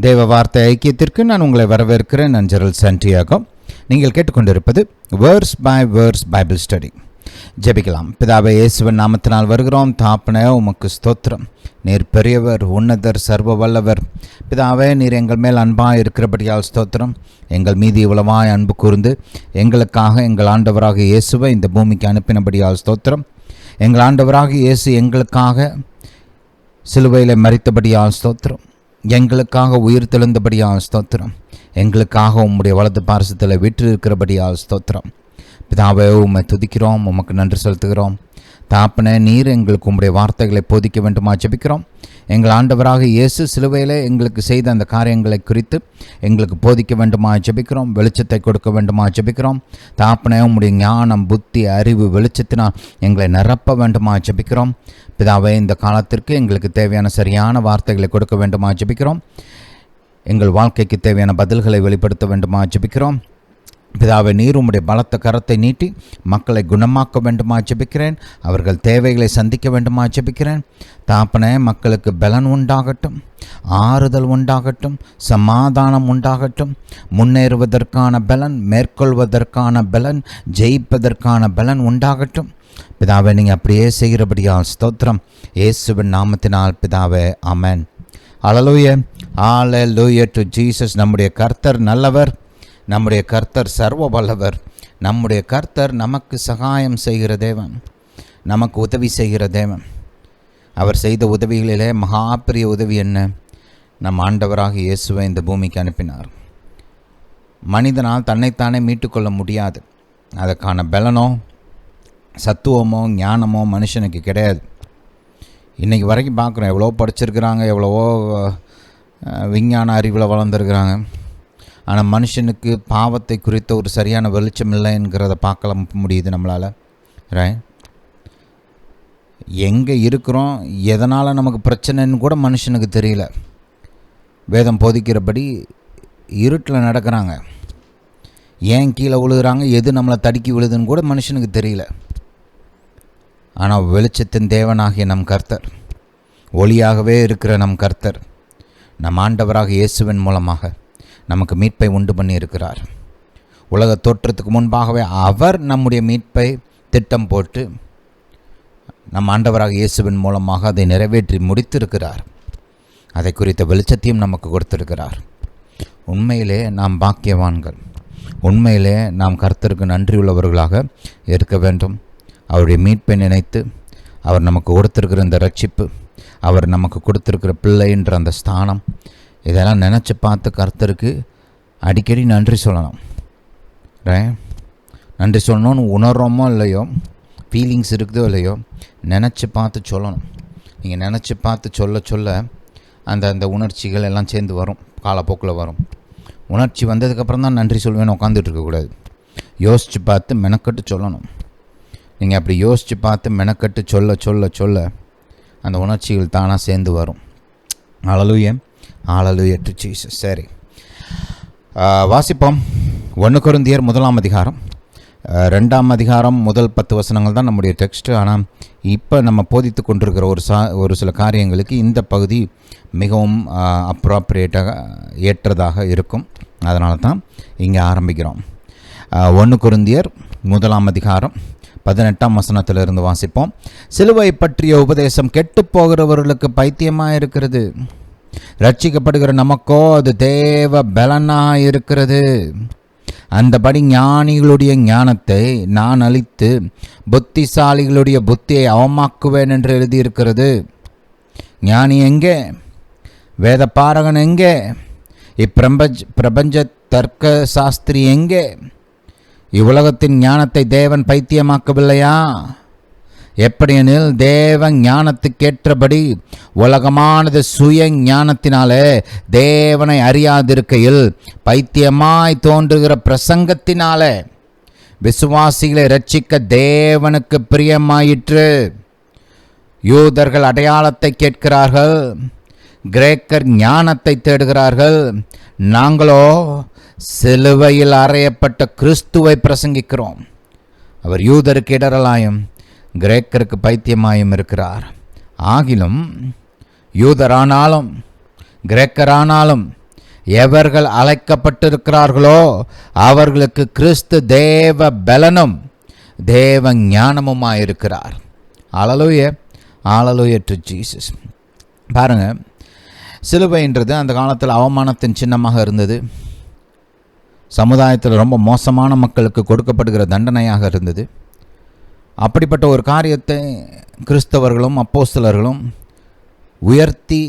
தேவ வார்த்தை ஐக்கியத்திற்கு நான் உங்களை வரவேற்கிறேன். நான் ஜெரல் சாண்டியாகோ. நீங்கள் கேட்டுக்கொண்டிருப்பது verse by verse Bible study. ஜெபிக்கலாம். பிதாவே, இயேசுவின் நாமத்தினால் வருகிறோம். தாப்பனே, உமக்கு ஸ்தோத்திரம். நீர் பெரியவர், உன்னதர், சர்வ வல்லவர். பிதாவே, நீர் எங்கள் மேல் அன்பாக இருக்கிறபடியால் ஸ்தோத்திரம். எங்கள் மீது இவ்வளவாய் அன்பு கூர்ந்து எங்களுக்காக எங்கள் ஆண்டவராக இயேசுவை இந்த பூமிக்கு அனுப்பினபடியால் ஸ்தோத்திரம். எங்கள் ஆண்டவராக இயேசு எங்களுக்காக சிலுவையில் மரித்தபடியால் ஸ்தோத்திரம். எங்களுக்காக உயிர் தெழுந்தபடியால் ஸ்தோத்திரம். எங்களுக்காக உம்முடைய வலது பாரசத்தில் வீற்றிருக்கிறபடியால் ஸ்தோத்திரம். பிதாவே, உம்மை துதிக்கிறோம், உமக்கு நன்றி செலுத்துகிறோம். தாப்பனே, நீர் எங்களுக்கு உம்முடைய வார்த்தைகளை போதிக்க வேண்டுமா ஜெபிக்கிறோம். எங்கள் ஆண்டவராக இயேசு சிலுவையில் எங்களுக்கு செய்த அந்த காரியங்களை குறித்து எங்களுக்கு போதிக்க வேண்டுமா ஜெபிக்கிறோம். வெளிச்சத்தை கொடுக்க வேண்டுமா ஜெபிக்கிறோம். தாப்பனே, உம்முடைய ஞானம், புத்தி, அறிவு, வெளிச்சத்தினால் எங்களை நிரப்ப வேண்டுமா ஜெபிக்கிறோம். பிதாவே, இந்த காலத்திற்கு எங்களுக்கு தேவையான சரியான வார்த்தைகளை கொடுக்க வேண்டுமா ஜெபிக்கிறோம். எங்கள் வாழ்க்கைக்கு தேவையான பதில்களை வெளிப்படுத்த வேண்டுமா ஜெபிக்கிறோம். பிதாவே, நீர் உம்முடைய பலத்த கரத்தை நீட்டி மக்களை குணமாக்க வேண்டுமா ஜெபிக்கிறேன். அவர்கள் தேவைகளை சந்திக்க வேண்டுமா ஜெபிக்கிறேன். தாப்பனே, மக்களுக்கு பலன் உண்டாகட்டும், ஆறுதல் உண்டாகட்டும், சமாதானம் உண்டாகட்டும், முன்னேறுவதற்கான பலன், மேற்கொள்வதற்கான பலன், ஜெயிப்பதற்கான பலன் உண்டாகட்டும். பிதாவே, நீங்கள் அப்படியே செய்கிறபடியால் ஸ்தோத்திரம். இயேசுவின் நாமத்தினால் பிதாவே, ஆமென். ஹல்லேலூயா, ஹல்லேலூயா டு ஜீசஸ். நம்முடைய கர்த்தர் நல்லவர், நம்முடைய கர்த்தர் சர்வ வல்லவர். நம்முடைய கர்த்தர் நமக்கு சகாயம் செய்கிற தேவன், நமக்கு உதவி செய்கிற தேவன். அவர் செய்த உதவிகளிலே மகா பெரிய உதவி என்ன? நம் ஆண்டவராக இயேசுவை இந்த பூமிக்கு அனுப்பினார். மனிதனால் தன்னைத்தானே மீட்டுக்கொள்ள முடியாது. அதற்கான பலனோ சத்துவமோ ஞானமோ மனுஷனுக்கு கிடையாது. இன்றைக்கி வரைக்கும் பார்க்குறோம், எவ்வளோ படிச்சிருக்கிறாங்க, எவ்வளவோ விஞ்ஞான அறிவில் வளர்ந்துருக்கிறாங்க. ஆனால் மனுஷனுக்கு பாவத்தை குறித்த ஒரு சரியான வெளிச்சம் இல்லைங்கிறத பார்க்க முடியுது நம்மளால். ரைட்? எங்கே இருக்கிறோம், எதனால் நமக்கு பிரச்சனைன்னு கூட மனுஷனுக்கு தெரியல. வேதம் போதிக்கிறபடி இருட்டில் நடக்கிறாங்க. ஏன் கீழே விழுகிறாங்க, எது நம்மளை தடுக்கி விழுதுன்னு கூட மனுஷனுக்கு தெரியல. ஆனால் வெளிச்சத்தின் தேவனாகிய நம் கர்த்தர், ஒளியாகவே இருக்கிற நம் கர்த்தர், நம் ஆண்டவராக இயேசுவின் மூலமாக நமக்கு மீட்பை உண்டு பண்ணி இருக்கிறார். உலக தோற்றத்துக்கு முன்பாகவே அவர் நம்முடைய மீட்பை திட்டம் போட்டு நம் ஆண்டவராக இயேசுவின் மூலமாக அதை நிறைவேற்றி முடித்திருக்கிறார். அதை குறித்த வெளிச்சத்தையும் நமக்கு கொடுத்திருக்கிறார். உண்மையிலே நாம் பாக்கியவான்கள். உண்மையிலே நாம் கர்த்தருக்கு நன்றியுள்ளவர்களாக இருக்க வேண்டும். அவருடைய மீட்பை நினைத்து அவர் நமக்கு கொடுத்திருக்கிற இந்த ரட்சிப்பு, அவர் நமக்கு கொடுத்திருக்கிற பிள்ளைன்ற அந்த ஸ்தானம், இதெல்லாம் நினச்சி பார்த்து கர்த்தருக்கு அடிக்கடி நன்றி சொல்லணும். நன்றி சொல்லணும்னு உணர்றோமோ இல்லையோ, ஃபீலிங்ஸ் இருக்குதோ இல்லையோ, நினச்சி பார்த்து சொல்லணும். நீங்கள் நினச்சி பார்த்து சொல்ல சொல்ல அந்த உணர்ச்சிகள் எல்லாம் சேர்ந்து வரும், காலப்போக்கில் வரும். உணர்ச்சி வந்ததுக்கப்புறம் தான் நன்றி சொல்வேன்னு உட்காந்துட்டு இருக்கக்கூடாது. யோசித்து பார்த்து மெனக்கட்டு சொல்லணும். நீங்கள் அப்படி யோசித்து பார்த்து மெனக்கட்டு சொல்ல சொல்ல சொல்ல அந்த உணர்ச்சிகள் தானாக சேர்ந்து வரும். ஹல்லேலூயா, ஹல்லேலூயா டு ஜீசஸ். சரி, வாசிப்போம். 1 கொரிந்தியர் 1ஆம் அதிகாரம் 2ஆம் அதிகாரம் முதல் 10 வசனங்கள் தான் நம்முடைய டெக்ஸ்ட்டு. ஆனால் இப்போ நம்ம போதித்து கொண்டிருக்கிற ஒரு சில காரியங்களுக்கு இந்த பகுதி மிகவும் அப்ராப்ரியேட்டாக ஏற்றதாக இருக்கும். அதனால தான் இங்கே ஆரம்பிக்கிறோம். 1 கொரிந்தியர் 1ஆம் அதிகாரம் 18ஆம் வசனத்திலிருந்து வாசிப்போம். சிலுவை பற்றிய உபதேசம் கெட்டு போகிறவர்களுக்கு பைத்தியமாக இருக்கிறது, ரட்சிக்கப்படுகிற நமக்கோ அது தேவ பலனாக இருக்கிறது. அந்தபடி ஞானிகளுடைய ஞானத்தை நான் அழித்து புத்திசாலிகளுடைய புத்தியை அவமாக்குவேன் என்று எழுதியிருக்கிறது. ஞானி எங்கே? வேத பாரகன் எங்கே? பிரபஞ்ச தர்க்க சாஸ்திரி எங்கே? இவ்வுலகத்தின் ஞானத்தை தேவன் பைத்தியமாக்கவில்லையா? எப்படியெனில் தேவ ஞானத்துக்கேற்றபடி உலகமானது சுய ஞானத்தினாலே தேவனை அறியாதிருக்கையில் பைத்தியமாய் தோன்றுகிற பிரசங்கத்தினாலே விசுவாசிகளை ரட்சிக்க தேவனுக்கு பிரியமாயிற்று. யூதர்கள் அடையாளத்தை கேட்கிறார்கள், கிரேக்கர் ஞானத்தை தேடுகிறார்கள். நாங்களோ சிலுவையில் அறையப்பட்ட கிறிஸ்துவை பிரசங்கிக்கிறோம். அவர் யூதருக்கு இடரலாயும் கிரேக்கருக்கு பைத்தியமாயும் இருக்கிறார். ஆகிலும் யூதரானாலும் கிரேக்கரானாலும் எவர்கள் அழைக்கப்பட்டிருக்கிறார்களோ அவர்களுக்கு கிறிஸ்து தேவ பலனும் தேவ ஞானமுமாயிருக்கிறார். ஹல்லேலூயா, ஹல்லேலூயா டு ஜீசஸ். பாருங்கள், சிலுவைன்றது அந்த காலத்தில் அவமானத்தின் சின்னமாக இருந்தது. சமுதாயத்தில் ரொம்ப மோசமான மக்களுக்கு கொடுக்கப்படுகிற தண்டனையாக இருந்தது. அப்படிப்பட்ட ஒரு காரியத்தை கிறிஸ்தவர்களும் அப்போஸ்தலர்களும் உயர்த்தி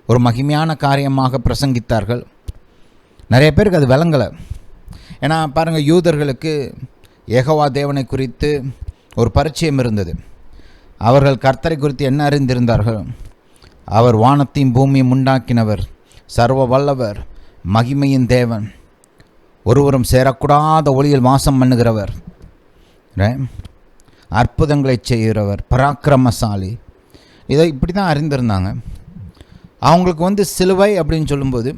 ஒரு மகிமையான காரியமாக பிரசங்கித்தார்கள். நிறைய பேருக்கு அது விளங்கலை. ஏன்னா பாருங்கள், யூதர்களுக்கு யெகோவா தேவனை குறித்து ஒரு பரிச்சயம் இருந்தது. அவர்கள் கர்த்தரை குறித்து என்ன அறிந்திருந்தார்கள்? அவர் வானத்தையும் பூமியும் உண்டாக்கினவர், சர்வ வல்லவர், மகிமையின் தேவன், ஒருவரும் சேரக்கூடாத ஒளியில் வாசம் பண்ணுகிறவர், அற்புதங்களை செய்கிறவர், பராக்கிரமசாலி. இதை இப்படி தான் அறிந்திருந்தாங்க. அவங்களுக்கு சிலுவை அப்படின்னு சொல்லும்போது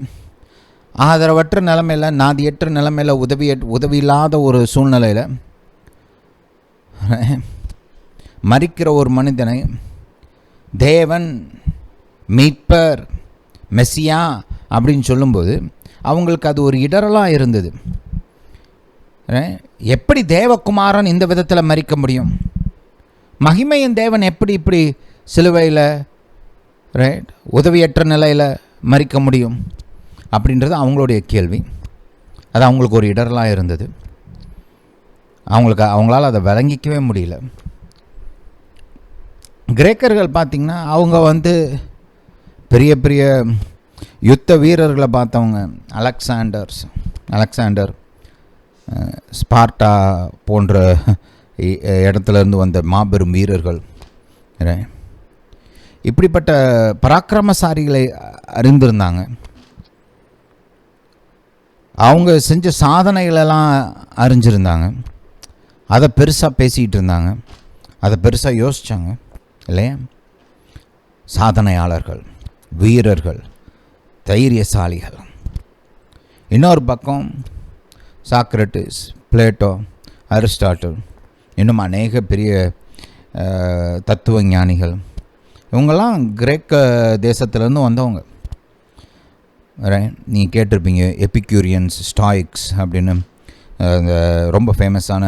ஆதரவற்ற நிலைமையில், நாதியற்ற நிலைமையில், உதவி இல்லாத ஒரு சூழ்நிலையில் மரிக்கிற ஒரு மனிதனை தேவன் மீட்பர் மெசியா அப்படின்னு சொல்லும்போது அவங்களுக்கு அது ஒரு இடரலாக இருந்தது. எப்படி தேவகுமாரன் இந்த விதத்தில் மரிக்க முடியும்? மகிமையின் தேவன் எப்படி இப்படி சிலுவையில் உதவியற்ற நிலையில் மரிக்க முடியும் அப்படின்றது அவங்களுடைய கேள்வி. அது அவங்களுக்கு ஒரு இடரலாக இருந்தது. அவங்களால அதை விளங்கிக்கவே முடியல. கிரேக்கர்கள் பார்த்திங்கன்னா அவங்க பெரிய பெரிய யுத்த வீரர்களை பார்த்தவங்க. அலெக்சாண்டர், ஸ்பார்ட்டா போன்ற இடத்துலேருந்து வந்த மாபெரும் வீரர்கள், இப்படிப்பட்ட பராக்கிரமசாரிகளை அறிந்திருந்தாங்க. அவங்க செஞ்ச சாதனைகளெல்லாம் அறிஞ்சிருந்தாங்க. அதை பெருசாக பேசிக்கிட்டு இருந்தாங்க, அதை பெருசாக யோசித்தாங்க இல்லையா? சாதனையாளர்கள், வீரர்கள், தைரியசாலிகள். இன்னொரு பக்கம் சாக்ரட்டிஸ், பிளேட்டோ, அரிஸ்டாட்டில், இன்னும் அநேக பெரிய தத்துவ ஞானிகள். இவங்கெல்லாம் கிரேக்க தேசத்துலேருந்து வந்தவங்க. நீங்கள் கேட்டிருப்பீங்க எபிக்யூரியன்ஸ், ஸ்டாயிக்ஸ் அப்படின்னு இந்த ரொம்ப ஃபேமஸான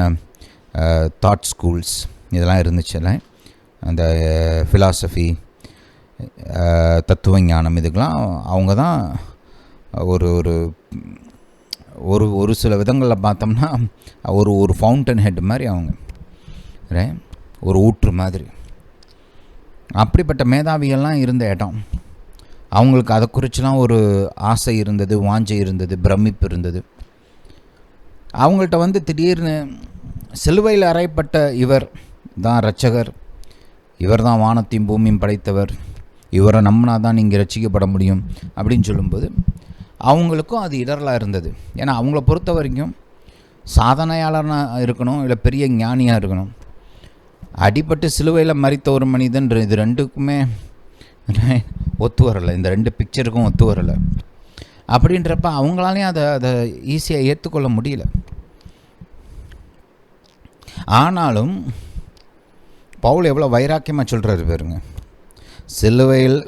தாட் ஸ்கூல்ஸ் இதெல்லாம் இருந்துச்சுல்ல. அந்த ஃபிலாசபி, தத்துவ ஞானம், இதுக்கெல்லாம் அவங்க தான் ஒரு ஒரு ஒரு ஒரு சில விதங்களில் பார்த்தோம்னா ஒரு ஃபவுண்டன் ஹெட் மாதிரி அவங்க, ஒரு ஊற்று மாதிரி. அப்படிப்பட்ட மேதாவிகள்லாம் இருந்த இடம். அவங்களுக்கு அதை குறிச்செலாம் ஒரு ஆசை இருந்தது, வாஞ்சை இருந்தது, பிரமிப்பு இருந்தது. அவங்கள்ட்ட திடீர்னு சிலுவையில் அறையப்பட்ட இவர் தான் இரட்சகர், இவர் தான் வானத்தையும் பூமியும் படைத்தவர், இவரை நம்பினா தான் நீங்கள் ரட்சிக்கப்பட முடியும் அப்படின்னு சொல்லும்போது அவங்களுக்கும் அது இடரலாக இருந்தது. ஏன்னா அவங்கள பொறுத்த வரைக்கும் சாதனையாளனாக இருக்கணும், இல்லை பெரிய ஞானியாக இருக்கணும். அடிபட்டு சிலுவையில் மரித்த ஒரு மனிதன், இது ரெண்டுக்குமே ஒத்து வரலை, இந்த ரெண்டு பிக்சருக்கும் ஒத்து வரலை. அப்படின்றப்ப அவங்களாலையும் அதை ஈஸியாக ஏற்றுக்கொள்ள முடியல. ஆனாலும் பவுல் எவ்வளோ வைராக்கியமாக சொல்கிறாரு பாருங்க.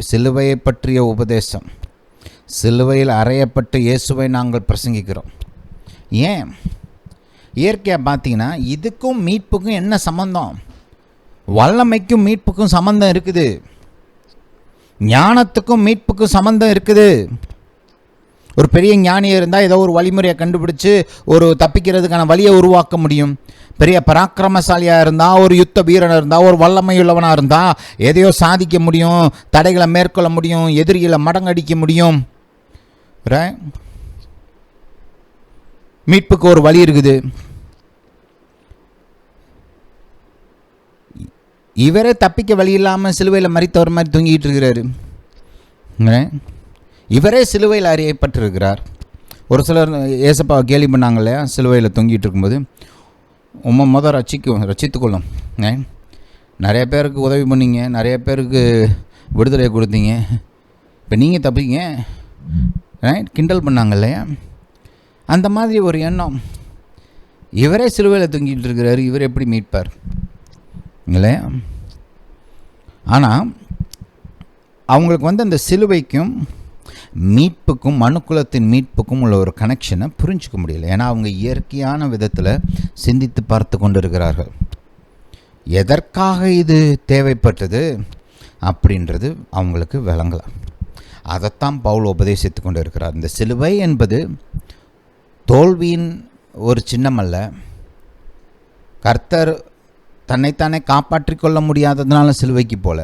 சிலுவையை பற்றிய உபதேசம், சிலுவையில் அறையப்பட்டு இயேசுவை நாங்கள் பிரசங்கிக்கிறோம். ஏன்? இயற்கையாக பார்த்தீங்கன்னா இதுக்கும் மீட்புக்கும் என்ன சம்பந்தம்? வல்லமைக்கும் மீட்புக்கும் சம்பந்தம் இருக்குது, ஞானத்துக்கும் மீட்புக்கும் சம்பந்தம் இருக்குது. ஒரு பெரிய ஞானியாக இருந்தால் ஏதோ ஒரு வழிமுறையை கண்டுபிடிச்சு ஒரு தப்பிக்கிறதுக்கான வழியை உருவாக்க முடியும். பெரிய பராக்கிரமசாலியாக இருந்தால், ஒரு யுத்த வீரனாக இருந்தால், ஒரு வல்லமையுள்ளவனாக இருந்தால் எதையோ சாதிக்க முடியும், தடைகளை மேற்கொள்ள முடியும், எதிரிகளை மடங்கடிக்க முடியும். மீட்புக்கு ஒரு வழி இருக்குது. இவரே தப்பிக்க வழி இல்லாமல் சிலுவையில் மரித்தவர் மாதிரி தூங்கிட்டு இருக்கிறாரு. இவரே சிலுவையில் அறியப்பட்டிருக்கிறார். ஒரு சிலர் ஏசப்பா கேலி பண்ணாங்க இல்லையா, சிலுவையில் தொங்கிட்டு இருக்கும்போது முதல் ரட்சித்துக்கொள்ளும். நிறைய பேருக்கு உதவி பண்ணிங்க, நிறைய பேருக்கு விடுதலை கொடுத்தீங்க, இப்போ நீங்கள் தப்பிங்க கிண்டல் பண்ணாங்க இல்லையா? அந்த மாதிரி ஒரு எண்ணம். இவரே சிலுவையில் தொங்கிட்டு இருக்கிறார், இவர் எப்படி மீட்பார் இல்லையா? ஆனால் அவங்களுக்கு அந்த சிலுவைக்கும் மீட்புக்கும் மனுக்குலத்தின் மீட்புக்கும் உள்ள ஒரு கனெக்ஷனை புரிஞ்சிக்க முடியல. ஏன்னா அவங்க இயற்கையான விதத்தில் சிந்தித்து பார்த்து கொண்டு இருக்கிறார்கள். எதற்காக இது தேவைப்பட்டது அப்படின்றது அவங்களுக்கு விளங்கலாம். அதைத்தான் பவுல் உபதேசித்து கொண்டு இருக்கிறார். இந்த சிலுவை என்பது தோல்வியின் ஒரு சின்னம் அல்ல. கர்த்தர் தன்னைத்தானே காப்பாற்றி கொள்ள முடியாததுனால சிலுவைக்கு போல,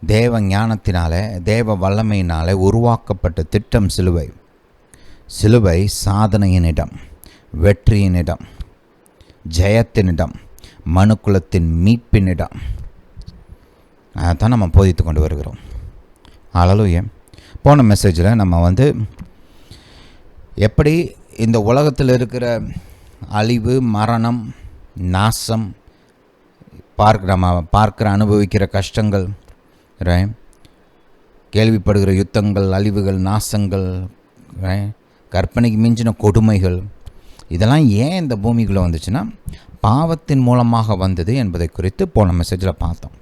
தேவ ஞானத்தினாலே தேவ வல்லமையினாலே உருவாக்கப்பட்ட திட்டம் சிலுவை. சிலுவை சாதனையினிடம், வெற்றியினிடம், ஜெயத்தினிடம், மனுக்குலத்தின் மீட்பினிடம். அதான் நம்ம போதித்து கொண்டு வருகிறோம். ஹல்லேலூயா. போன மெசேஜில் நம்ம எப்படி இந்த உலகத்தில் இருக்கிற அழிவு, மரணம், நாசம், நம்ம பார்க்குற அனுபவிக்கிற கஷ்டங்கள், கேள்விப்படுகிற யுத்தங்கள், அழிவுகள், நாசங்கள், கற்பனைக்கு மிஞ்சின கொடுமைகள், இதெல்லாம் ஏன் இந்த பூமிக்குள்ளே வந்துச்சுன்னா பாவத்தின் மூலமாக வந்தது என்பதை குறித்து போன மெசேஜில் பார்த்தோம்.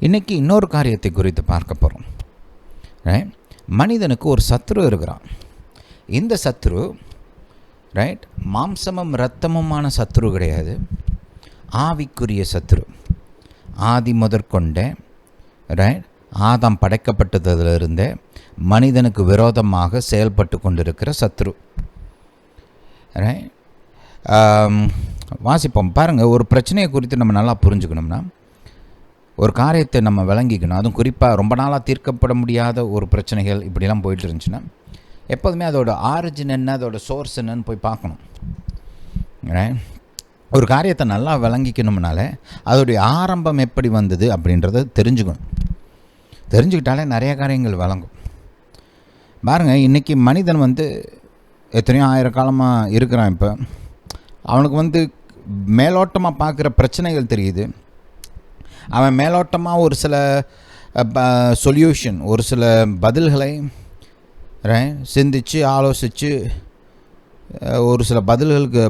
இன்றைக்கி இன்னொரு காரியத்தை குறித்து பார்க்க போகிறோம். மனிதனுக்கு ஒரு சத்ரு இருக்கிறான். இந்த சத்ரு மாம்சமும் இரத்தமுமான சத்ரு கிடையாது, ஆவிக்குரிய சத்ரு. ஆதி முதற்கொண்டே ஆதாம் படைக்கப்பட்டதிலிருந்தே மனிதனுக்கு விரோதமாக செயல்பட்டு கொண்டிருக்கிற சத்ரு. வாசிப்போம் பாருங்கள். ஒரு பிரச்சனையை குறித்து நம்ம நல்லா புரிஞ்சுக்கணும்னா, ஒரு காரியத்தை நம்ம விளங்கிக்கணும். அதுவும் குறிப்பாக ரொம்ப நாளாக தீர்க்கப்பட முடியாத ஒரு பிரச்சனைகள் இப்படிலாம் போயிட்டு இருந்துச்சுன்னா எப்போதுமே அதோட ஆரிஜின் என்ன, அதோட சோர்ஸ் என்னன்னு போய் பார்க்கணும். ஒரு காரியத்தை நல்லா விளங்கிக்கணும்னாலே அதோடைய ஆரம்பம் எப்படி வந்தது அப்படின்றத தெரிஞ்சுக்கணும். தெரிஞ்சுக்கிட்டாலே நிறைய காரியங்கள் விளங்கும். பாருங்கள், இன்றைக்கி மனிதன் எத்தனையோ ஆயிரக்காலமாக இருக்கிறான். இப்போ அவனுக்கு மேலோட்டமாக பார்க்குற பிரச்சனைகள் தெரியுது. அவன் மேலோட்டமாக ஒரு சில சொல்யூஷன், ஒரு சில பதில்களை சிந்தித்து ஆலோசித்து ஒரு சில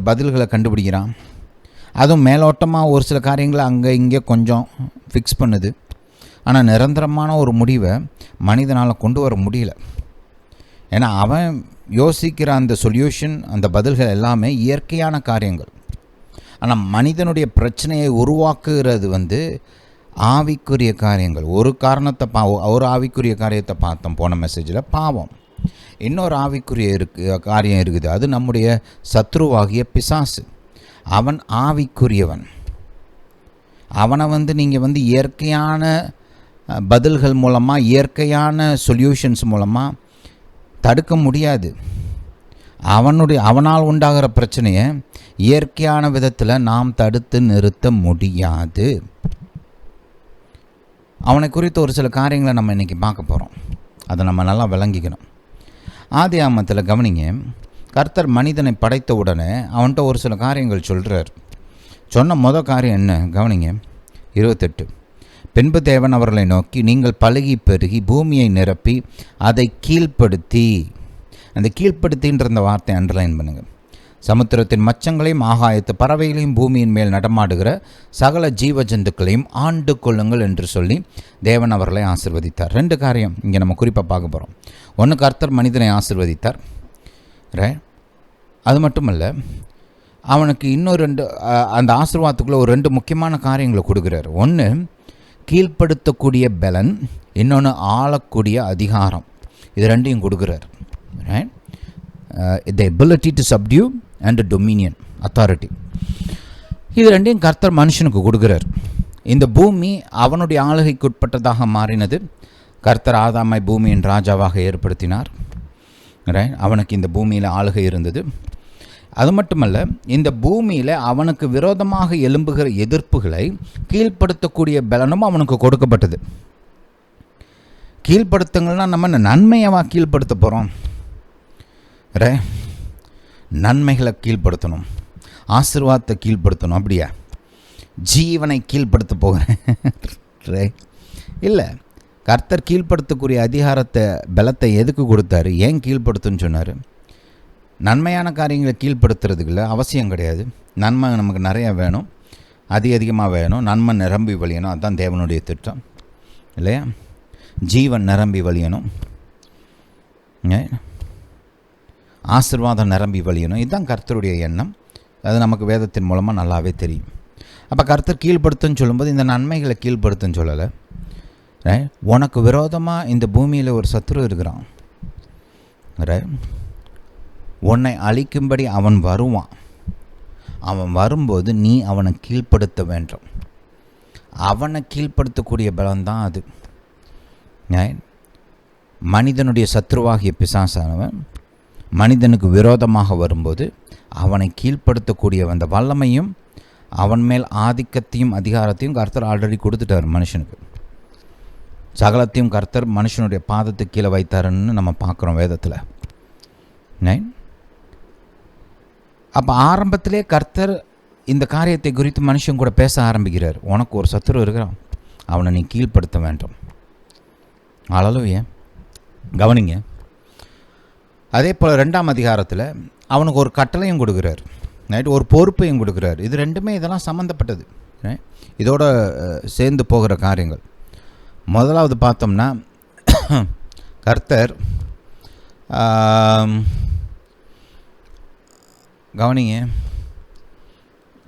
பதில்களை கண்டுபிடிக்கிறான். அதுவும் மேலோட்டமாக ஒரு சில காரியங்களை அங்கே இங்கே கொஞ்சம் ஃபிக்ஸ் பண்ணுது. ஆனால் நிரந்தரமான ஒரு முடிவை மனிதனால் கொண்டு வர முடியல. ஏன்னா அவன் யோசிக்கிற அந்த சொல்யூஷன், அந்த பதில்கள் எல்லாமே இயற்கையான காரியங்கள். ஆனால் மனிதனுடைய பிரச்சனையை உருவாக்குகிறது ஆவிக்குரிய காரியங்கள். ஒரு ஆவிக்குரிய காரியத்தை பார்த்தோம் போன மெசேஜில், பாவம். இன்னொரு ஆவிக்குரிய காரியம் இருக்குது, அது நம்முடைய சத்ருவாகிய பிசாசு. அவன் ஆவிக்குரியவன். அவனை நீங்கள் இயற்கையான பதில்கள் மூலமாக, இயற்கையான சொல்யூஷன்ஸ் மூலமாக தடுக்க முடியாது. அவனால் உண்டாகிற பிரச்சனையை இயற்கையான விதத்தில் நாம் தடுத்து நிறுத்த முடியாது. அவனை குறித்து ஒரு சில காரியங்களை நம்ம இன்றைக்கி பார்க்க போகிறோம். அதை நம்ம நல்லா விளங்கிக்கணும். ஆதி ஆமத்தில் கவனிங்க, கர்த்தர் மனிதனை படைத்த உடனே அவன்கிட்ட ஒரு சில காரியங்கள் சொல்கிறார். சொன்ன மொதல் காரியம் என்ன கவனிங்க, 28. பின்பு தேவன் அவர்களை நோக்கி, நீங்கள் பலுகி பெருகி பூமியை நிரப்பி அதை கீழ்ப்படுத்தி. அந்த கீழ்ப்படுத்தின்ற அந்த வார்த்தை அண்டர்லைன் பண்ணுங்கள். சமுத்திரத்தின் மச்சங்களையும் ஆகாயத்து பறவைகளையும் பூமியின் மேல் நடமாடுகிற சகல ஜீவ ஜந்துக்களையும் ஆண்டு கொள்ளுங்கள் என்று சொல்லி தேவன் அவர்களை ஆசிர்வதித்தார். 2 காரியம் இங்கே நம்ம குறிப்பாக பார்க்க போகிறோம். ஒன்று, கர்த்தர் மனிதனை ஆசிர்வதித்தார். அது மட்டுமல்ல, அவனுக்கு இன்னும் 2 அந்த ஆசீர்வாதத்துக்குள்ளே ஒரு 2 முக்கியமான காரியங்களை கொடுக்குறார். ஒன்று கீழ்ப்படுத்தக்கூடிய பலன், இன்னொன்று ஆளக்கூடிய அதிகாரம். இது 2ஐயும் கொடுக்குறார். the ability to subdue and dominion, authority. இது 2ஐயும் கர்த்தர் மனுஷனுக்கு கொடுக்குறார். இந்த பூமி அவனுடைய ஆளுகைக்கு உட்பட்டதாக மாறினது. கர்த்தர் ஆதாமை பூமியின் ராஜாவாக ஏற்படுத்தினார். அவனுக்கு இந்த பூமியில் ஆளுகை இருந்தது. அது மட்டுமல்ல, இந்த பூமியில் அவனுக்கு விரோதமாக எழும்புகிற எதிர்ப்புகளை கீழ்ப்படுத்தக்கூடிய பலனும் அவனுக்கு கொடுக்கப்பட்டது. கீழ்ப்படுத்துங்கள்னா நம்ம நன்மையவா கீழ்ப்படுத்த போகிறோம்? நன்மைகளை கீழ்ப்படுத்தணும், ஆசீர்வாதத்தை கீழ்ப்படுத்தணும். அப்படியா? ஜீவனை கீழ்ப்படுத்த போகிறேன் இல்லை. கர்த்தர் கீழ்ப்படுத்தக்கூடிய அதிகாரத்தை, பலத்தை எதுக்கு கொடுத்தாரு? ஏன் கீழ்ப்படுத்துன்னு சொன்னார்? நன்மையான காரியங்களை கீழ்ப்படுத்துறதுக்குள்ள அவசியம் கிடையாது. நன்மை நமக்கு நிறையா வேணும், அதிகமாக வேணும், நன்மை நிரம்பி வழியணும். அதுதான் தேவனுடைய திட்டம் இல்லையா? ஜீவன் நிரம்பி வழியணும். ஆசீர்வாதம் நிரம்பி வழியணும். இதுதான் கர்த்தருடைய எண்ணம். அது நமக்கு வேதத்தின் மூலமாக நல்லாவே தெரியும். அப்போ கர்த்தர் கீழ்ப்படுத்துன்னு சொல்லும்போது இந்த நன்மைகளை கீழ்ப்படுத்துன்னு சொல்லலை. உனக்கு விரோதமாக இந்த பூமியில் ஒரு சத்துரு இருக்கிறான். உன்னை அழிக்கும்படி அவன் வருவான். அவன் வரும்போது நீ அவனை கீழ்ப்படுத்த வேண்டும். அவனை கீழ்ப்படுத்தக்கூடிய பலம்தான் அது. மனிதனுடைய சத்ருவாகிய பிசாசானவன் மனிதனுக்கு விரோதமாக வரும்போது அவனை கீழ்ப்படுத்தக்கூடிய அந்த வல்லமையும் அவன் மேல் ஆதிக்கத்தையும் அதிகாரத்தையும் கர்த்தர் ஆல்ரெடி கொடுத்துட்டார் மனுஷனுக்கு. சகலத்தையும் கர்த்தர் மனுஷனுடைய பாதத்துக்கு கீழே வைத்தாருன்னு நம்ம பார்க்குறோம் வேதத்தில். அப்போ ஆரம்பத்திலே கர்த்தர் இந்த காரியத்தை குறித்து மனுஷன் கூட பேச ஆரம்பிக்கிறார். உனக்கு ஒரு சத்துரு இருக்கிறான், அவனை நீ கீழ்ப்படுத்த வேண்டும். அல்லேலூயா. கவனிங்க. அதே போல் 2ஆம் அதிகாரத்தில் அவனுக்கு ஒரு கட்டளையும் கொடுக்குறார், ஒரு பொறுப்பையும் கொடுக்குறார். இது ரெண்டுமே இதெல்லாம் சம்மந்தப்பட்டது, இதோட சேர்ந்து போகிற காரியங்கள். முதலாவது பார்த்தோம்னா கர்த்தர் கவனிங்க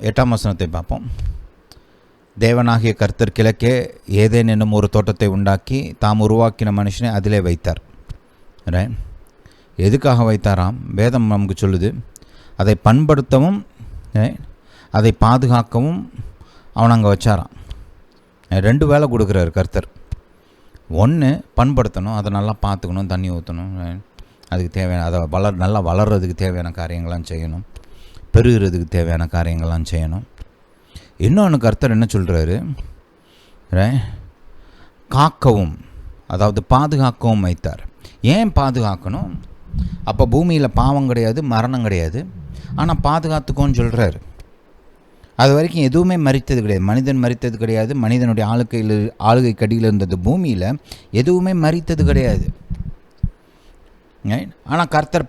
8ஆம் வசனத்தை பார்ப்போம். தேவனாகிய கர்த்தர் கிழக்கே ஏதேன் என்னும் ஒரு தோட்டத்தை உண்டாக்கி தாம் உருவாக்கின மனுஷனை அதிலே வைத்தார். எதுக்காக வைத்தாராம்? வேதம் நமக்கு சொல்லுது, அதை பண்படுத்தவும் அதை பாதுகாக்கவும் அவன் அங்கே வச்சாராம். 2 வேலை கொடுக்குறாரு கர்த்தர். ஒன்று, பண்படுத்தணும், அதை நல்லா பார்த்துக்கணும், தண்ணி ஊற்றணும், அதுக்கு தேவையான அதை நல்லா வளர்கிறதுக்கு தேவையான காரியங்கள்லாம் செய்யணும், பெருகிறதுக்கு தேவையான காரியங்கள்லாம் செய்யணும். இன்னொன்று கர்த்தர் என்ன சொல்கிறாரு? காக்கவும், அதாவது பாதுகாக்கவும் வைத்தார். ஏன் பாதுகாக்கணும்? அப்போ பூமியில் பாவம் கிடையாது, மரணம் கிடையாது, ஆனால் பாதுகாத்துக்கோன்னு சொல்கிறாரு. அது வரைக்கும் எதுவுமே மரித்தது கிடையாது, மனிதன் மரித்தது கிடையாது, மனிதனுடைய ஆளுகை கடியில் இருந்தது பூமியில் எதுவுமே மரித்தது கிடையாது. ஆனால் கர்த்தர்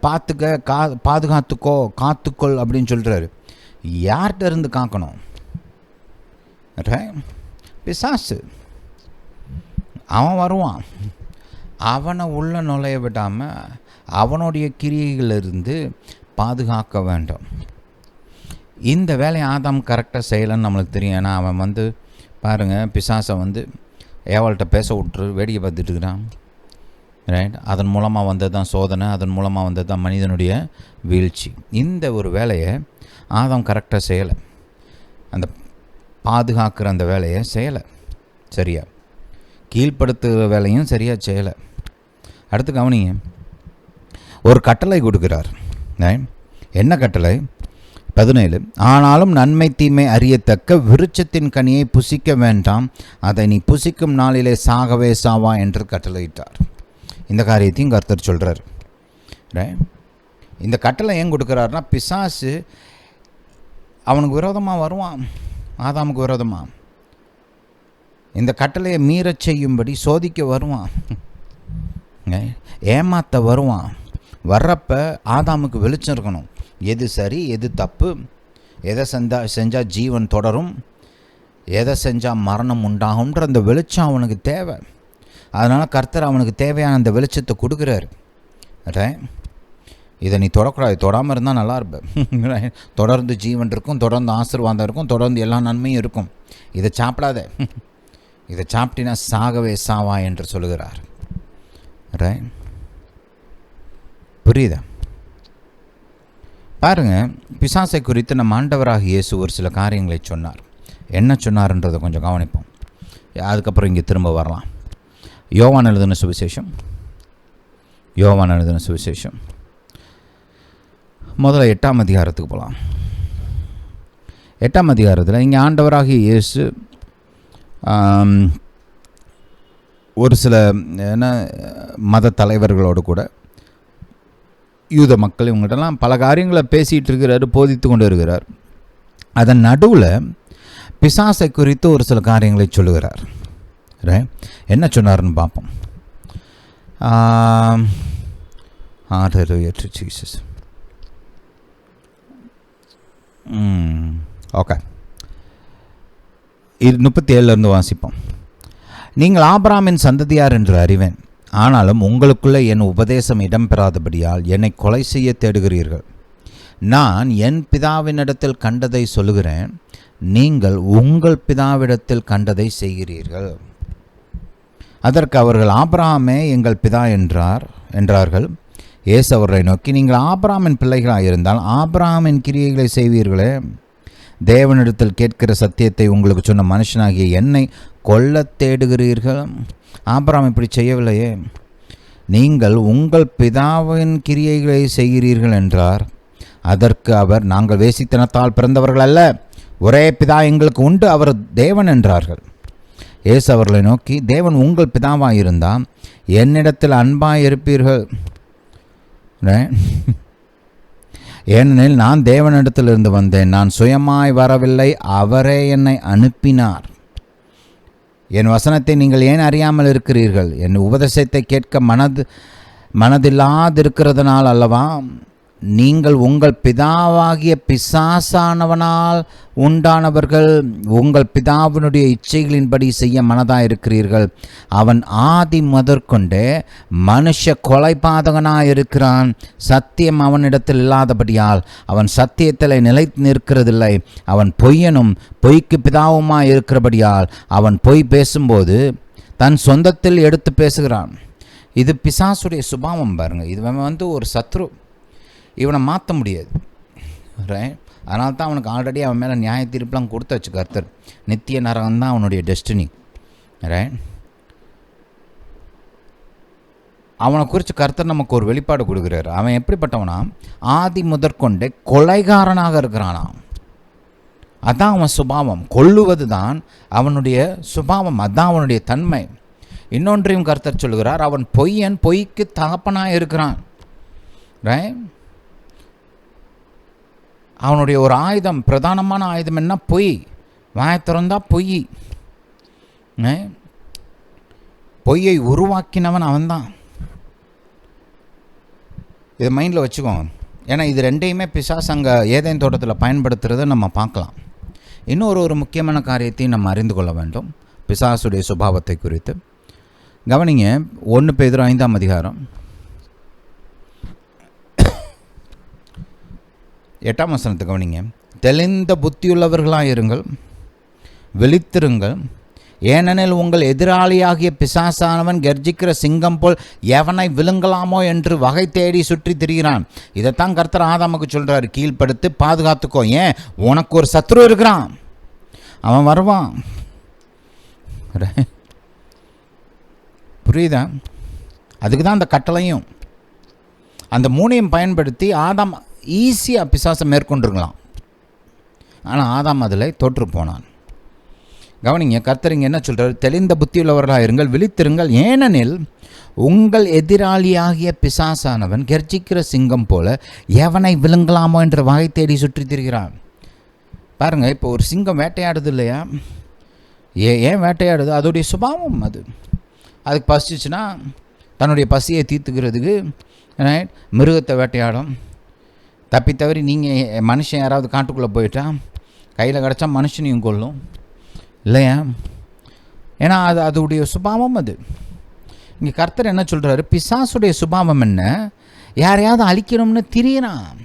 பாதுகாத்துக்கோ, காத்துக்கொள் அப்படின்னு சொல்கிறாரு. யார்கிட்ட இருந்து காக்கணும்? பிசாசு. அவன் வருவான், அவனை உள்ள நுழைய விடாமல் அவனுடைய கிரியைகளிலிருந்து பாதுகாக்க வேண்டும். இந்த வேலையை ஆதாம் கரெக்டாக செய்யலைன்னு நம்மளுக்கு தெரியும். ஏன்னா அவன் பாருங்கள், பிசாசை ஏவாள்கிட்ட பேச விட்டுரு வேடிக்கை பார்த்துட்டு இருக்கிறான். அதன் மூலமாக வந்தது தான் சோதனை, அதன் மூலமாக வந்தது தான் மனிதனுடைய வீழ்ச்சி. இந்த ஒரு வேலையை ஆதாம் கரெக்டாக செய்யலை, அந்த பாதுகாக்கிற அந்த வேலையை செய்யலை சரியா, கீழ்ப்படுத்துகிற வேலையும் சரியாக செய்யலை. அடுத்து கவனிங்க, ஒரு கட்டளை கொடுக்குறார். என்ன கட்டளை? 17. ஆனாலும் நன்மை தீமை அறியத்தக்க விருட்சத்தின் கனியை புசிக்க வேண்டாம், அதை நீ புசிக்கும் நாளிலே சாகவே சாவா என்று கட்டளையிட்டார். இந்த காரியத்தையும் கர்த்தர் சொல்கிறார். இந்த கட்டளை ஏன் கொடுக்குறாருனா, பிசாசு அவனுக்கு விரோதமாக வருவான், ஆதாமுக்கு விரோதமாக இந்த கட்டளையை மீறச் செய்யும்படி சோதிக்க வருவான், ஏமாத்த வருவான். வர்றப்ப ஆதாமுக்கு வெளிச்சம் இருக்கணும், எது சரி எது தப்பு, எதை செஞ்சால் ஜீவன் தொடரும், எதை செஞ்சால் மரணம் உண்டாகும்ன்ற அந்த வெளிச்சம் அவனுக்கு தேவை. அதனால் கர்த்தர் அவனுக்கு தேவையான அந்த வெளிச்சத்தை கொடுக்குறாரு. இதை நீ தொடக்கூடாது, தொடாமல் இருந்தால் நல்லா இருப்ப, தொடர்ந்து ஜீவன் இருக்கும், தொடர்ந்து ஆசீர்வாதம் இருக்கும், தொடர்ந்து எல்லா நன்மையும் இருக்கும். இதை சாப்பிடாத, இதை சாப்பிட்டினா சாகவே சாவா என்று சொல்லுகிறார். புரியுதா? பாருங்கள், பிசாசை குறித்து நம்ம ஆண்டவராக இயேசு ஒரு சில காரியங்களை சொன்னார். என்ன சொன்னார்ன்றதை கொஞ்சம் கவனிப்போம், அதுக்கப்புறம் இங்கே திரும்ப வரலாம். யோவான் எழுதின சுவிசேஷம் முதல்ல 8ஆம் அதிகாரத்துக்கு போகலாம். 8ஆம் அதிகாரத்தில் இங்கே ஆண்டவராகிய இயேசு ஒரு சில மத தலைவர்களோடு கூட யூத மக்கள் இவங்கள்ட்டெல்லாம் பல காரியங்களை பேசிகிட்டு இருக்கிறார், போதித்து கொண்டு இருக்கிறார். அதன் நடுவில் பிசாசை குறித்து ஒரு சில காரியங்களை சொல்லுகிறார். என்ன சொன்னார்னு பார்ப்போம். ஜீசஸ். ஓகே, 37 வாசிப்போம். நீங்கள் ஆபிரகாமின் சந்ததியார் என்று அறிவேன், ஆனாலும் உங்களுக்குள்ளே என் உபதேசம் இடம்பெறாதபடியால் என்னை கொலை செய்ய தேடுகிறீர்கள். நான் என் பிதாவினிடத்தில் கண்டதை சொல்லுகிறேன், நீங்கள் உங்கள் பிதாவிடத்தில் கண்டதை செய்கிறீர்கள். அதற்கு அவர்கள், ஆபிரகாமே எங்கள் பிதா என்றார்கள். இயேசு அவர்களை நோக்கி, நீங்கள் ஆபிரகாமின் பிள்ளைகளாயிருந்தால் ஆபிரகாமின் கிரியைகளை செய்வீர்களே. தேவனிடத்தில் கேட்கிற சத்தியத்தை உங்களுக்கு சொன்ன மனுஷனாகிய என்னை கொல்ல தேடுகிறீர்கள். ஆபிரகாம் இப்படி செய்யவில்லையே. நீங்கள் உங்கள் பிதாவின் கிரியைகளை செய்கிறீர்கள் என்றார். அதற்கு அவர், நாங்கள் வேசித்தனத்தால் பிறந்தவர்கள் அல்ல, ஒரே பிதா எங்களுக்கு உண்டு, அவர் தேவன் என்றார்கள். இயேசு அவர்களை நோக்கி, தேவன் உங்கள் பிதாவாயிருந்தால் என்னிடத்தில் அன்பாயிருப்பீர்கள். ஏனெனில் நான் தேவனிடத்திலிருந்து வந்தேன், நான் சுயமாய் வரவில்லை, அவரே என்னை அனுப்பினார். என் வசனத்தை நீங்கள் ஏன் அறியாமல் இருக்கிறீர்கள்? என் உபதேசத்தை கேட்க மனதில்லாதிருக்கிறதுனால் அல்லவா? நீங்கள் உங்கள் பிதாவாகிய பிசாசானவனால் உண்டானவர்கள், உங்கள் பிதாவினுடைய இச்சைகளின்படி செய்ய மனதாயிருக்கிறீர்கள். அவன் ஆதி முதற்கொண்டே மனுஷ கொலைபாதகனாயிருக்கிறான். சத்தியம் அவனிடத்தில் இல்லாதபடியால் அவன் சத்தியத்தில் நிலைத்து நிற்கிறதில்லை. அவன் பொய்யனும் பொய்க்கு பிதாவுமாய் இருக்கிறபடியால் அவன் பொய் பேசும்போது தன் சொந்தத்தில் எடுத்து பேசுகிறான். இது பிசாசுடைய சுபாவம். பாருங்கள், இது ஒரு சத்ரு, இவனை மாற்ற முடியாது. ரைட்? அதனால தான் அவனுக்கு ஆல்ரெடி அவன் மேலே நியாய தீர்ப்புலாம் கொடுத்து வச்சு கர்த்தர். நித்திய நரகம் தான் அவனுடைய டெஸ்டினி. ரைட்? அவனை குறித்து கர்த்தர் நமக்கு ஒரு வெளிப்பாடு கொடுக்குறாரு. அவன் எப்படிப்பட்டவனா? ஆதி முதற்கொண்டே கொலைகாரனாக இருக்கிறானா. அதான் அவன் சுபாவம். கொல்லுவது தான் அவனுடைய சுபாவம், அதான் அவனுடைய தன்மை. இன்னொன்றையும் கர்த்தர் சொல்லுகிறார், அவன் பொய்யன், பொய்க்கு தகப்பனாக இருக்கிறான். ரைட்? அவனுடைய ஒரு ஆயுதம், பிரதானமான ஆயுதம் என்ன? பொய். வாயை திறந்தா பொய். பொய்யை உருவாக்கினவன் அவன்தான். இதை மைண்டில் வச்சுக்கோங்க. ஏன்னா இது ரெண்டையுமே பிசாசு அங்கே ஏதேன் தோட்டத்தில் பயன்படுத்துகிறத நம்ம பார்க்கலாம். இன்னொரு முக்கியமான காரியத்தையும் நம்ம அறிந்து கொள்ள வேண்டும் பிசாசுடைய சுபாவத்தை குறித்து. கவனிங்க, 1 பேதுரு 5ஆம் அதிகாரம் 8ஆம் வசனத்தை கவனிங்க. தெளிந்த புத்தியுள்ளவர்களாக இருங்கள், விழித்திருங்கள். ஏனெனில் உங்கள் எதிராளியாகிய பிசாசானவன் கர்ஜிக்கிற சிங்கம் போல் எவனை விழுங்கலாமோ என்று வகை தேடி சுற்றி திரிகிறான். இதைத்தான் கர்த்தர் ஆதாமுக்கு சொல்கிறார், கீழ்ப்படுத்து, பாதுகாத்துக்கோ. ஏன்? உனக்கு ஒரு சத்ரு இருக்கிறான், அவன் வருவான். புரியுதா? அதுக்கு தான் அந்த கட்டளையும். அந்த 3ஐயும் பயன்படுத்தி ஆதாம் ஈஸியாக பிசாசை மேற்கொண்டிருக்கலாம். ஆனால் ஆதாம் அதில் தோற்று போனான். கவனிங்க, கர்த்தர் இங்கே என்ன சொல்கிறார்? தெளிந்த புத்தியுள்ளவர்களாக இருங்கள், விழித்திருங்கள். ஏனெனில் உங்கள் எதிராளியாகிய பிசாசானவன் கர்ஜிக்கிற சிங்கம் போல எவனை விழுங்கலாமோ என்ற வகை தேடி சுற்றி திரிகிறான். பாருங்கள், இப்போ ஒரு சிங்கம் வேட்டையாடுது இல்லையா? ஏன் வேட்டையாடுது? அதோடைய சுபாவம் அது. அதுக்கு பசிச்சுன்னா தன்னுடைய பசியை தீர்த்துக்கிறதுக்கு மிருகத்தை வேட்டையாடும். தப்பி தவறி நீங்கள் மனுஷன் யாராவது காட்டுக்குள்ளே போயிட்டா கையில் கிடச்சா மனுஷனையும் கொல்லும் இல்லையா? ஏன்னா அதோடைய சுபாவம் அது. இங்கே கர்த்தர் என்ன சொல்கிறாரு? பிசாசுடைய சுபாவம் என்ன? யாரையாவது அழிக்கணும்னு திரியறான்,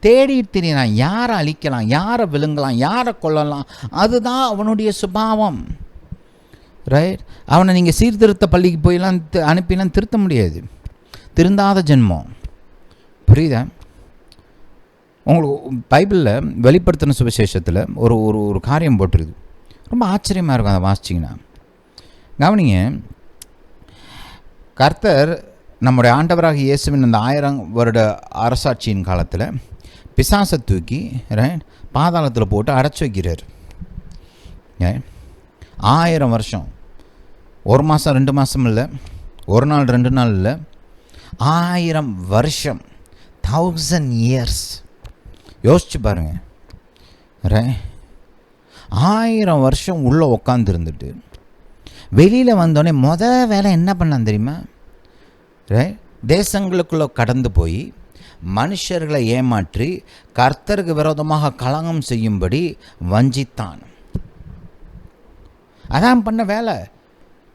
தேடிட்டு திரியறான். யாரை அழிக்கலாம், யாரை விழுங்கலாம், யாரை கொல்லலாம், அதுதான் அவனுடைய சுபாவம். ரைட்? அவனை நீங்கள் சீர்திருத்த பள்ளிக்கு போயெல்லாம் அனுப்பிலாம் திருத்த முடியாது. திருந்தாத ஜென்மம். புரியுதா? உங்களுக்கு பைபிளில் வெளிப்படுத்தின சுவிசேஷத்தில் ஒரு ஒரு காரியம் போட்டிருக்கு, ரொம்ப ஆச்சரியமாக இருக்கும் அதை வாசிச்சிங்கன்னா. கவனிங்க, கர்த்தர் நம்முடைய ஆண்டவராக இயேசுவின் அந்த 1000 வருட அரசாட்சியின் காலத்தில் பிசாசை தூக்கி பாதாளத்தில் போட்டு அடைச்சி வைக்கிறார். 1000 வருஷம், 1 மாதம் 2 மாதம் இல்லை, 1 நாள் 2 நாள் இல்லை, 1000 வருஷம், 1000 years. யோசிச்சு பாருங்க. 1000 வருஷம் உள்ளே உட்காந்துருந்துட்டு வெளியில் வந்தோடனே வேலை என்ன பண்ணலாம் தெரியுமா? தேசங்களுக்குள்ளே கடந்து போய் மனுஷர்களை ஏமாற்றி கர்த்தருக்கு விரோதமாக கலகம் செய்யும்படி வஞ்சித்தான். அதான் பண்ண வேலை.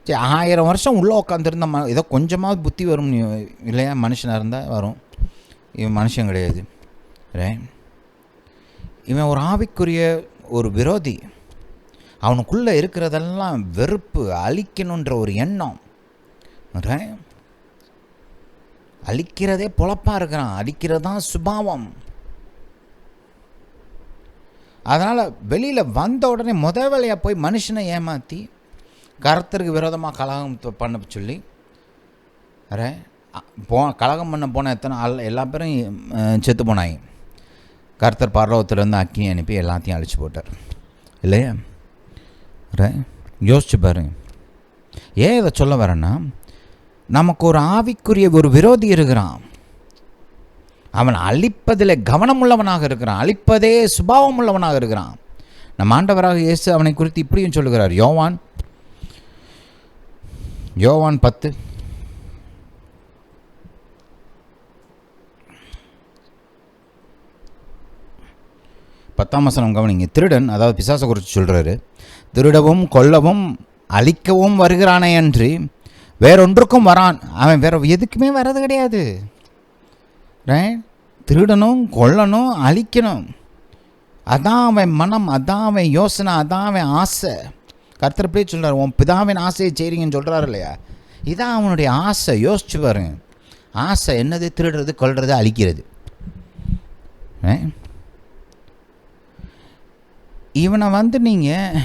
சரி, 1000 வருஷம் உள்ளே உட்காந்துருந்தா ஏதோ கொஞ்சமாவது புத்தி வரும் இல்லையா? மனுஷனாக இருந்தால் வரும். இவன் மனுஷன் கிடையாது. இவன் ஒரு ஆவிக்குரிய ஒரு விரோதி. அவனுக்குள்ளே இருக்கிறதெல்லாம் வெறுப்பு, அழிக்கணுன்ற ஒரு எண்ணம். அழிக்கிறதே பொழப்பாக இருக்கிறான், அழிக்கிறது தான் சுபாவம். அதனால் வெளியில் வந்த உடனே வேலையாக போய் மனுஷனை ஏமாற்றி கர்த்தருக்கு விரோதமாக கலகம் பண்ண சொல்லி கலகம் பண்ண போன எத்தனை எல்லா பேரும் செத்து போனாங்க. கர்த்தர் பரலோகத்திலேருந்து அக்கினி அனுப்பி எல்லாத்தையும் அழிச்சு போட்டார் இல்லையா? யோசிச்சு பாருங்க. ஏன் இதை சொல்ல வரேன்னா, நமக்கு ஒரு ஆவிக்குரிய ஒரு விரோதி இருக்கிறான். அவன் அழிப்பதில் கவனம் உள்ளவனாக இருக்கிறான், அழிப்பதே சுபாவம் உள்ளவனாக இருக்கிறான். நம்ம ஆண்டவராக இயேசு அவனை குறித்து இப்படியும் சொல்லுகிறார். யோவான் 10 10ஆம் வசனம் கவனிங்க. திருடன், அதாவது பிசாசை குறித்து சொல்கிறாரு, திருடவும் கொல்லவும் அழிக்கவும் வருகிறானே அன்றி வேறொன்றுக்கும் வரான். அவன் வேற எதுக்குமே வர்றது கிடையாது. திருடனும் கொல்லணும் அழிக்கணும், அதான் அவன் மனம், அதான் அவன் யோசனை, அதான் அவன் ஆசை. கர்த்தர் போய் சொல்கிறார், உன் பிதாவின் ஆசையை செய்கிறீங்கன்னு சொல்கிறாரு இல்லையா? இதான் அவனுடைய ஆசை. யோசிச்சு பாருங்க. ஆசை என்னது? திருடுறது, கொல்றது, அழிக்கிறது. இவனை நீங்கள்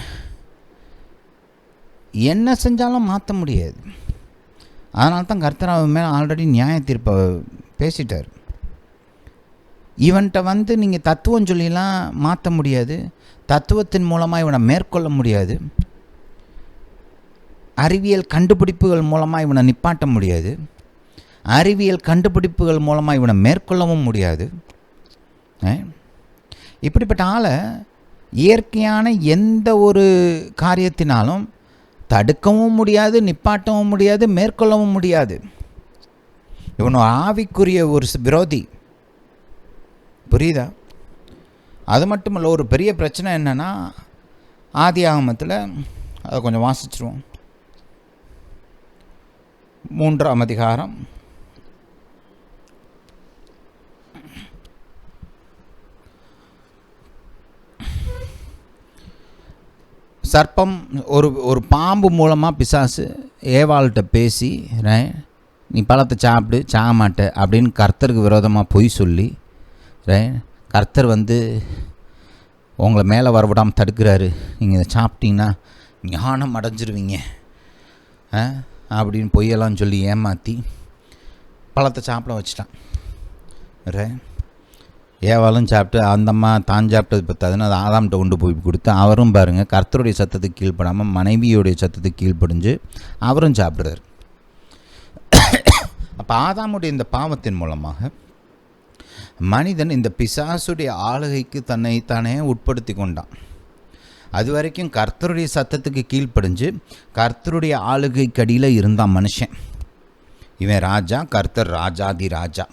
என்ன செஞ்சாலும் மாற்ற முடியாது. அதனால தான் கர்த்தர் அவன் மேலே ஆல்ரெடி நியாய தீர்ப்பை பேசிட்டார். இவன்கிட்ட நீங்கள் தத்துவம் சொல்லிலாம் மாற்ற முடியாது, தத்துவத்தின் மூலமாக இவனை மேற்கொள்ள முடியாது, அறிவியல் கண்டுபிடிப்புகள் மூலமாக இவனை நிப்பாட்ட முடியாது, அறிவியல் கண்டுபிடிப்புகள் மூலமாக இவனை மேற்கொள்ளவும் முடியாது. இப்படிப்பட்ட ஆளை இயற்கையான எந்த ஒரு காரியத்தினாலும் தடுக்கவும் முடியாது, நிப்பாட்டவும் முடியாது, மேற்கொள்ளவும் முடியாது. இவன் ஆவிக்குரிய ஒரு விரோதி. புரியுதா? அது மட்டும் இல்லை, ஒரு பெரிய பிரச்சனை என்னென்னா, ஆதியாகமத்தில் அதை கொஞ்சம் வாசிச்சிருவோம். 3ஆம் அதிகாரம் சர்ப்பம் ஒரு பாம்பு மூலமாக பிசாசு ஏவாள்கிட்ட பேசி, நீ பழத்தை சாப்பிடு, சாக மாட்ட அப்படின்னு கர்த்தருக்கு விரோதமாக பொய் சொல்லி, கர்த்தர் உங்களை மேலே வரவிடாமல் தடுக்கிறாரு, நீங்கள் இதை சாப்பிட்டீங்கன்னா ஞானம் அடைஞ்சிருவீங்க அப்படின்னு பொய்யெல்லாம் சொல்லி ஏமாற்றி பழத்தை சாப்பிட வச்சிட்டான். ஏவாலும் சாப்பிட்டு அந்தம்மா தான் சாப்பிட்டது பத்தாதுன்னு அது ஆதாம்கிட்ட கொண்டு போய் கொடுத்து, அவரும் பாருங்கள் கர்த்தருடைய சத்தத்துக்கு கீழ்ப்படாமல் மனைவியோடைய சத்தத்துக்கு கீழ்ப்படிஞ்சு அவரும் சாப்பிட்றாரு. அப்போ ஆதாமுடைய இந்த பாவத்தின் மூலமாக மனிதன் இந்த பிசாசுடைய ஆளுகைக்கு தன்னைத்தானே உட்படுத்தி கொண்டான். அது வரைக்கும் கர்த்தருடைய சத்தத்துக்கு கீழ்ப்படிஞ்சு கர்த்தருடைய ஆளுகைக்கு அடியில் இருந்தான் மனுஷன். இவன் ராஜா, கர்த்தர் ராஜாதி ராஜா.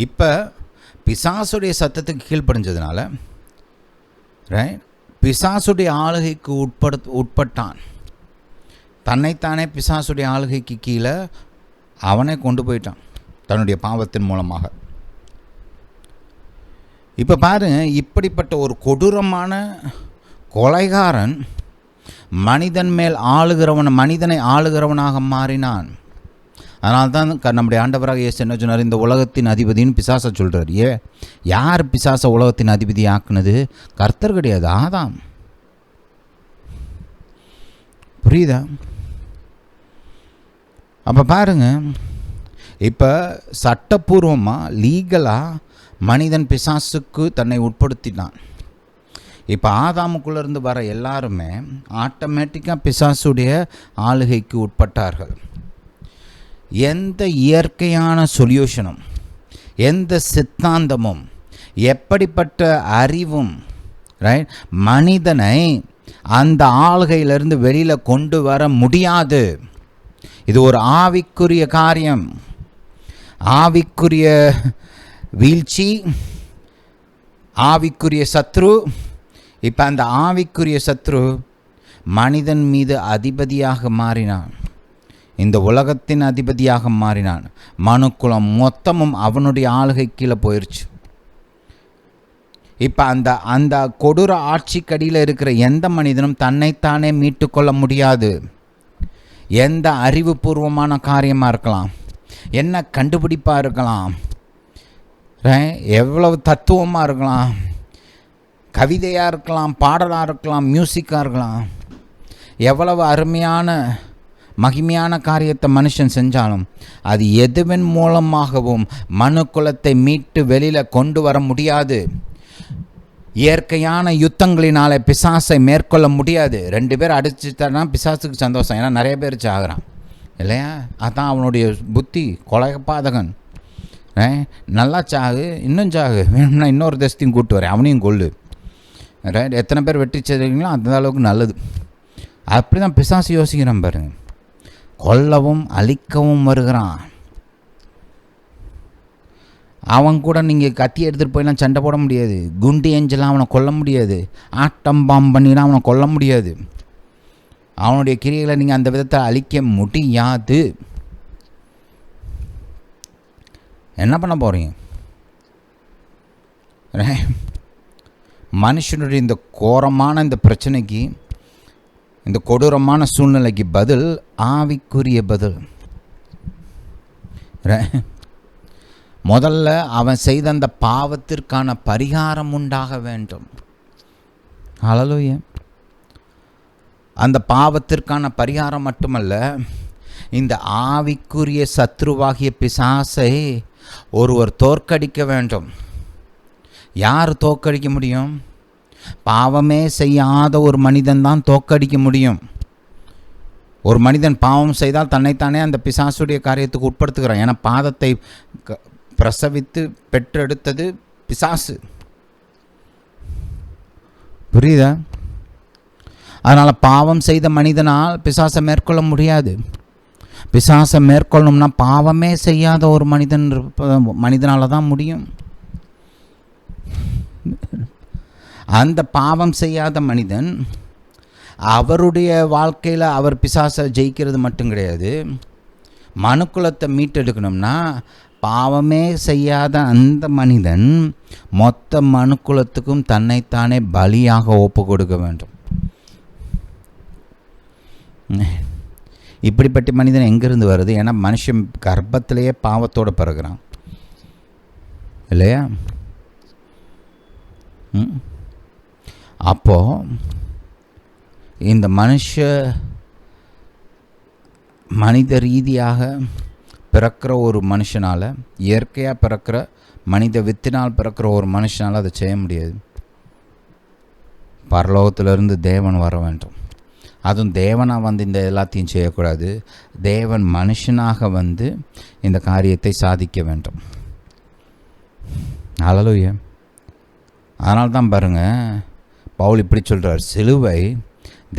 இப்போ பிசாசுடைய சத்தத்துக்கு கீழ்ப்படிஞ்சதுனால பிசாசுடைய ஆளுகைக்கு உட்பட்டான். தன்னைத்தானே பிசாசுடைய ஆளுகைக்கு கீழே அவனை கொண்டு போயிட்டான் தன்னுடைய பாவத்தின் மூலமாக. இப்போ பாருங்க, இப்படிப்பட்ட ஒரு கொடூரமான கொலைகாரன் மனிதனை ஆளுகிறவனாக மாறினான். அதனால தான் நம்முடைய ஆண்டவராக இயேசு என்ன சொன்னார்? இந்த உலகத்தின் அதிபதின்னு பிசாசை சொல்கிறார். யார் பிசாசை உலகத்தின் அதிபதி ஆக்குனது? கர்த்தர் கிடையாது, ஆதாம். புரியுதா? அப்போ பாருங்க, இப்போ சட்டப்பூர்வமாக லீகலாக மனிதன் பிசாசுக்கு தன்னை உட்படுத்தினான். இப்போ ஆதாமுக்குள்ளேருந்து வர எல்லாருமே ஆட்டோமேட்டிக்காக பிசாசுடைய ஆளுகைக்கு உட்பட்டார்கள். எந்த இயற்கையான சொல்யூஷனும், எந்த சித்தாந்தமும், எப்படிப்பட்ட அறிவும் மனிதனை அந்த ஆளுகையிலிருந்து வெளியில் கொண்டு வர முடியாது. இது ஒரு ஆவிக்குரிய காரியம், ஆவிக்குரிய வீழ்ச்சி, ஆவிக்குரிய சத்ரு. இப்போ அந்த ஆவிக்குரிய சத்ரு மனிதன் மீது அதிபதியாக மாறினான், இந்த உலகத்தின் அதிபதியாக மாறினான். மனுக்குலம் மொத்தமும் அவனுடைய ஆளுகை கீழே போயிடுச்சு. இப்போ அந்த கொடூர ஆட்சிக்கடியில் இருக்கிற எந்த மனிதனும் தன்னைத்தானே மீட்டு கொள்ள முடியாது. எந்த அறிவுபூர்வமான காரியமாக இருக்கலாம், என்ன கண்டுபிடிப்பாக இருக்கலாம், எவ்வளவு தத்துவமாக இருக்கலாம், கவிதையாக இருக்கலாம், பாடலாக இருக்கலாம், மியூசிக்காக இருக்கலாம், எவ்வளவு அருமையான மகிமையான காரியத்தை மனுஷன் செஞ்சாலும் அது எதுவின் மூலமாகவும் மனு குலத்தை மீட்டு வெளியில் கொண்டு வர முடியாது. இயற்கையான யுத்தங்களினாலே பிசாசை மேற்கொள்ள முடியாது. 2 பேர் அடிச்சுட்டானா பிசாசுக்கு சந்தோஷம், ஏன்னா நிறைய பேர் சாகுறான் இல்லையா? அதான் அவனுடைய புத்தி. கொலைபாதகன் நல்லா சாகு, இன்னும் சாகு, வேணும்னா இன்னொரு தேசத்தையும் கூட்டு வரேன், அவனையும் கொல்லு. ரைட், எத்தனை பேர் வெட்டி செய்கிறீங்களோ அந்த அளவுக்கு நல்லது. அப்படி தான் பிசாசு யோசிக்கிறான் பாருங்க. கொல்லவும் அழிக்கவும் வருகிறான். அவன் கூட நீங்கள் கத்தி எடுத்துகிட்டு போயெல்லாம் சண்டை போட முடியாது. குண்டு ஏஞ்சலாம் அவனை கொல்ல முடியாது. ஆட்டம் பாம் பண்ணிலாம் அவனை கொல்ல முடியாது. அவனுடைய கிரியைகளை நீங்கள் அந்த விதத்தை அழிக்க முடியாது. என்ன பண்ண போகிறீங்க? மனுஷனுடைய இந்த கோரமான இந்த பிரச்சனைக்கு, இந்த கொடூரமான சூழ்நிலைக்கு பதில் ஆவிக்குரிய பதில். முதல்ல அவன் செய்த அந்த பாவத்திற்கான பரிகாரம் உண்டாக வேண்டும். ஹல்லேலூயா. அந்த பாவத்திற்கான பரிகாரம் மட்டுமல்ல, இந்த ஆவிக்குரிய சத்ருவாகிய பிசாசை ஒருவர் தோற்கடிக்க வேண்டும். யார் தோற்கடிக்க முடியும்? பாவமே செய்யாத ஒரு மனிதன் தான் தோற்கடிக்க முடியும். ஒரு மனிதன் பாவம் செய்தால் தன்னைத்தானே அந்த பிசாசுடைய காரியத்துக்கு உட்படுத்துகிறான். ஏன்னா பாதத்தை பிரசவித்து பெற்றெடுத்தது பிசாசு. புரியுதா? அதனால் பாவம் செய்த மனிதனால் பிசாசை மேற்கொள்ள முடியாது. பிசாசை மேற்கொள்ளணும்னா பாவமே செய்யாத ஒரு மனிதனால் தான் முடியும். அந்த பாவம் செய்யாத மனிதன் அவருடைய வாழ்க்கையில் அவர் பிசாசை ஜெயிக்கிறது மட்டும் கிடையாது. மனுக்குலத்தை மீட்டெடுக்கணும்னா பாவமே செய்யாத அந்த மனிதன் மொத்த மனுக்குலத்துக்கும் தன்னைத்தானே பலியாக ஒப்பு கொடுக்க வேண்டும். இப்படிப்பட்ட மனிதன் எங்கேருந்து வருது? ஏன்னா மனுஷன் கர்ப்பத்திலேயே பாவத்தோடு பிறகுறான் இல்லையா? அப்போது இந்த மனித ரீதியாக பிறக்கிற ஒரு மனுஷனால், இயற்கையாக பிறக்கிற மனித வித்தினால் பிறக்கிற ஒரு மனுஷனால் அதை செய்ய முடியாது. பரலோகத்திலிருந்து தேவன் வர வேண்டும். அதுவும் தேவனாக வந்து இந்த எல்லாத்தையும் செய்யக்கூடாது. தேவன் மனுஷனாக வந்து இந்த காரியத்தை சாதிக்க வேண்டும். ஹல்லேலூயா. அதனால தான் பாருங்கள், பவுல் இப்படி சொல்கிறார், சிலுவை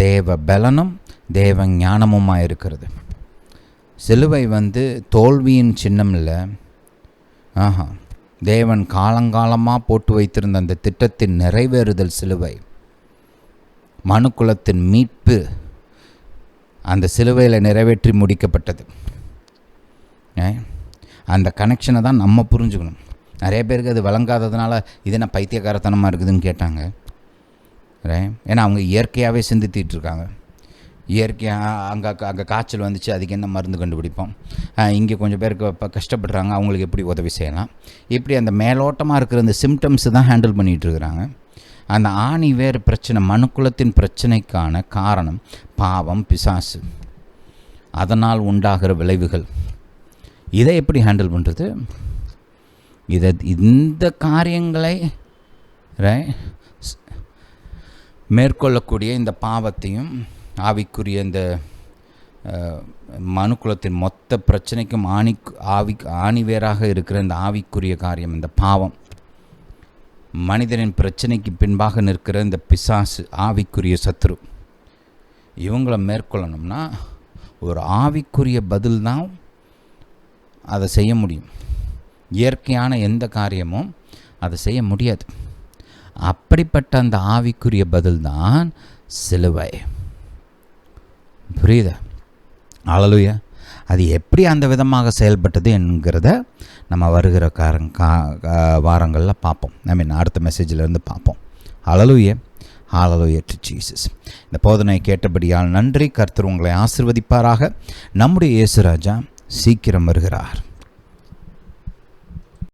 தேவ பலனும் தேவ ஞானமுமாக இருக்கிறது. சிலுவை வந்து தோல்வியின் சின்னம் இல்லை. தேவன் காலங்காலமாக போட்டு வைத்திருந்த அந்த திட்டத்தின் நிறைவேறுதல் சிலுவை. மனுக்குலத்தின் மீட்பு அந்த சிலுவையில் நிறைவேற்றி முடிக்கப்பட்டது. அந்த கனெக்ஷனை தான் நம்ம புரிஞ்சுக்கணும். நிறைய பேருக்கு அது வழங்காததுனால இது என்ன பைத்தியக்காரத்தனமாக இருக்குதுன்னு கேட்டாங்க. ஏன்னா அவங்க இயற்கையாகவே சிந்தித்திட்ருக்காங்க. இயற்கையாக அங்கே காய்ச்சல் வந்துச்சு, அதுக்கு என்ன மருந்து கண்டுபிடிப்போம், இங்கே கொஞ்சம் பேருக்கு இப்போ கஷ்டப்படுறாங்க, அவங்களுக்கு எப்படி உதவி செய்யலாம், இப்படி அந்த மேலோட்டமாக இருக்கிற அந்த சிம்டம்ஸு தான் ஹேண்டில் பண்ணிகிட்ருக்குறாங்க. அந்த ஆணி வேறு பிரச்சனை, மனுக்குலத்தின் பிரச்சனைக்கான காரணம் பாவம், பிசாசு, அதனால் உண்டாகிற விளைவுகள். இதை எப்படி ஹேண்டில் பண்ணுறது? இந்த காரியங்களை மேற்கொள்ளக்கூடிய இந்த பாவத்தையும் ஆவிக்குரிய இந்த மனுக்குலத்தின் மொத்த பிரச்சனைக்கும் ஆணிவேராக இருக்கிற இந்த ஆவிக்குரிய காரியம், இந்த பாவம், மனிதனின் பிரச்சனைக்கு பின்பாக நிற்கிற இந்த பிசாசு, ஆவிக்குரிய சத்ரு, இவங்களை மேற்கொள்ளணும்னா ஒரு ஆவிக்குரிய பதில் தான் அதை செய்ய முடியும். இயற்கையான எந்த காரியமும் அதை செய்ய முடியாது. அப்படிப்பட்ட அந்த ஆவிக்குரிய பதில் தான் சிலுவை. புரியுதா? ஹல்லேலூயா. அது எப்படி அந்த விதமாக செயல்பட்டது என்கிறத நம்ம வருகிற வாரங்களில் பார்ப்போம். அடுத்த மெசேஜிலேருந்து பார்ப்போம். ஹல்லேலூயா. Hallelujah to Jesus. இந்த போதனை கேட்டபடியால் நன்றி. கர்த்தர் உங்களை ஆசீர்வதிப்பாராக. நம்முடைய இயேசு ராஜா சீக்கிரம் வருகிறார்.